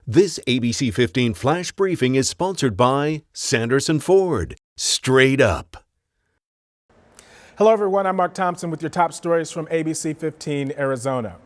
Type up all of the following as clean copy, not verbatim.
This ABC 15 Flash Briefing is sponsored by Sanderson Ford. Straight up. Hello everyone, I'm Mark Thompson with your top stories from ABC15 Arizona.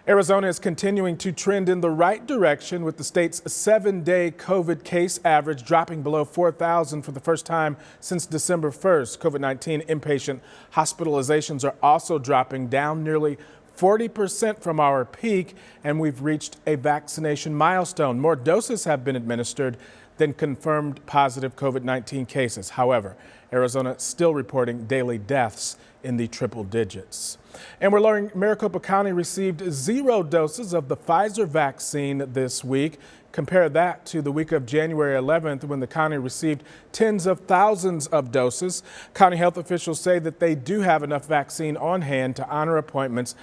Arizona is continuing to trend in the right direction with the state's 7-day COVID case average dropping below 4,000 for the first time since December 1st. COVID-19 inpatient hospitalizations are also dropping down nearly 40% from our peak, and we've reached a vaccination milestone. More doses have been administered than confirmed positive COVID-19 cases. However, Arizona still reporting daily deaths in the triple digits. And we're learning Maricopa County received 0 doses of the Pfizer vaccine this week. Compare that to the week of January 11th when the county received tens of thousands of doses. County health officials say that they do have enough vaccine on hand to honor appointments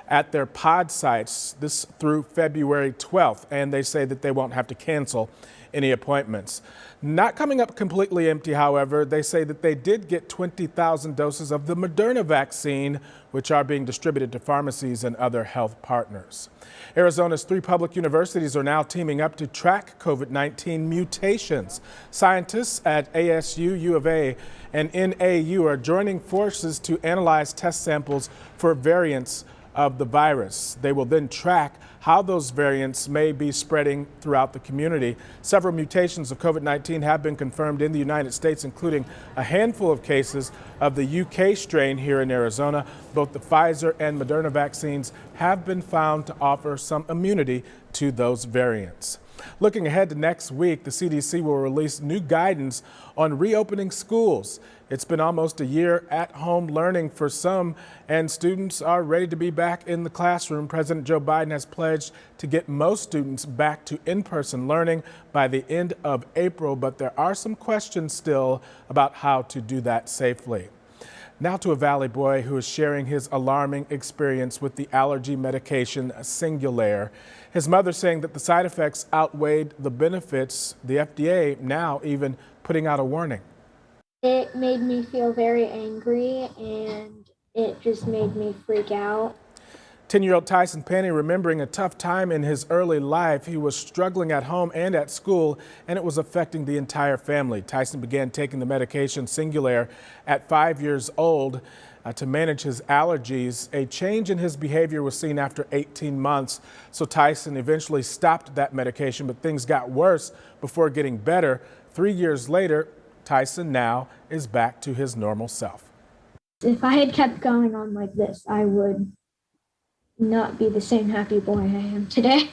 at their pod sites this through February 12th, and they say that they won't have to cancel any appointments. Not coming up completely empty, however. They say that they did get 20,000 doses of the Moderna vaccine, which are being distributed to pharmacies and other health partners. Arizona's 3 public universities are now teaming up to track COVID-19 mutations. Scientists at ASU, U of A, and NAU are joining forces to analyze test samples for variants of the virus. They will then track how those variants may be spreading throughout the community. Several mutations of COVID-19 have been confirmed in the United States, including a handful of cases of the UK strain here in Arizona. Both the Pfizer and Moderna vaccines have been found to offer some immunity to those variants. Looking ahead to next week, the CDC will release new guidance on reopening schools. It's been almost a year at home learning for some, and students are ready to be back in the classroom. President Joe Biden has pledged to get most students back to in-person learning by the end of April, but there are some questions still about how to do that safely. Now to a Valley boy who is sharing his alarming experience with the allergy medication Singulair. His mother saying that the side effects outweighed the benefits, the FDA now even putting out a warning. It made me feel very angry and it just made me freak out. 10-year-old Tyson Penny remembering a tough time in his early life. He was struggling at home and at school, and it was affecting the entire family. Tyson began taking the medication Singulair at 5 years old to manage his allergies. A change in his behavior was seen after 18 months, so Tyson eventually stopped that medication, but things got worse before getting better. 3 years later, Tyson now is back to his normal self. If I had kept going on like this, I would not be the same happy boy I am today.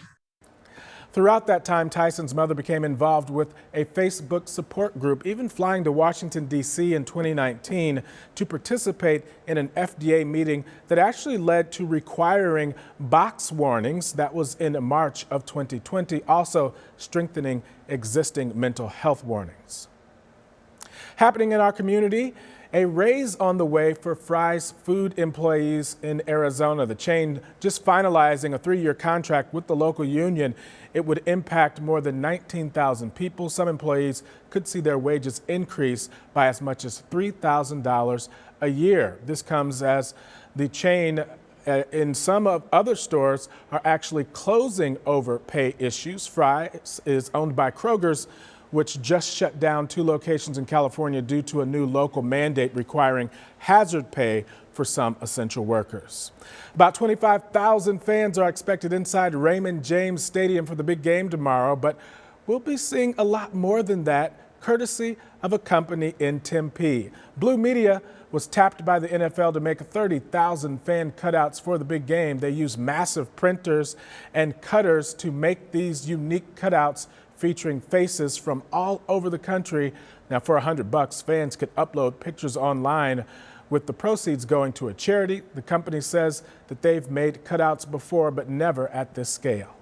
Throughout that time, Tyson's mother became involved with a Facebook support group, even flying to Washington, D.C. in 2019 to participate in an FDA meeting that actually led to requiring box warnings. That was in March of 2020, also strengthening existing mental health warnings. Happening in our community, a raise on the way for Fry's food employees in Arizona. The chain just finalizing a 3-year contract with the local union. It would impact more than 19,000 people. Some employees could see their wages increase by as much as $3,000 a year. This comes as the chain in some of other stores are actually closing over pay issues. Fry's is owned by Kroger's, which just shut down 2 locations in California due to a new local mandate requiring hazard pay for some essential workers. About 25,000 fans are expected inside Raymond James Stadium for the big game tomorrow, but we'll be seeing a lot more than that, courtesy of a company in Tempe. Blue Media was tapped by the NFL to make 30,000 fan cutouts for the big game. They use massive printers and cutters to make these unique cutouts featuring faces from all over the country. Now, for $100, fans could upload pictures online, with the proceeds going to a charity. The company says that they've made cutouts before, but never at this scale.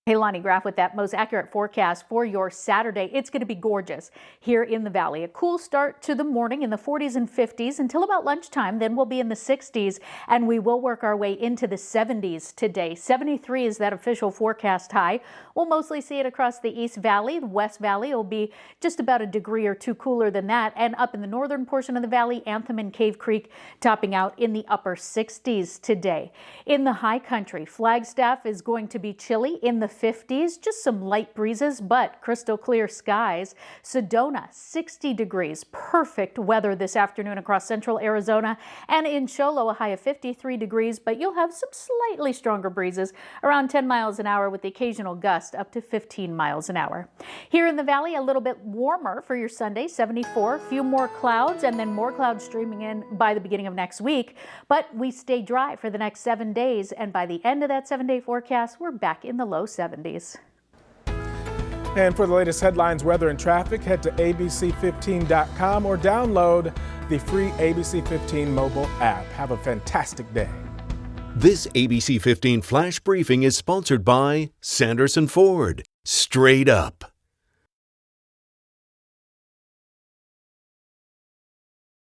Hey, Lonnie Graff with that most accurate forecast for your Saturday. It's going to be gorgeous here in the valley. A cool start to the morning in the 40s and 50s until about lunchtime. Then we'll be in the 60s and we will work our way into the 70s today. 73 is that official forecast high. We'll mostly see it across the East Valley. The West Valley will be just about a degree or two cooler than that. And up in the northern portion of the valley, Anthem and Cave Creek topping out in the upper 60s today. In the high country, Flagstaff is going to be chilly in the 50s, just some light breezes, but crystal clear skies. Sedona, 60 degrees, perfect weather this afternoon across central Arizona. And in Cholo, a high of 53 degrees, but you'll have some slightly stronger breezes around 10 miles an hour with the occasional gust up to 15 miles an hour. Here in the valley, a little bit warmer for your Sunday, 74, a few more clouds and then more clouds streaming in by the beginning of next week. But we stay dry for the next 7 days, and by the end of that 7-day forecast, we're back in the low 70s. And for the latest headlines, weather, and traffic, head to ABC15.com or download the free ABC15 mobile app. Have a fantastic day. This ABC 15 Flash Briefing is sponsored by Sanderson Ford. Straight up.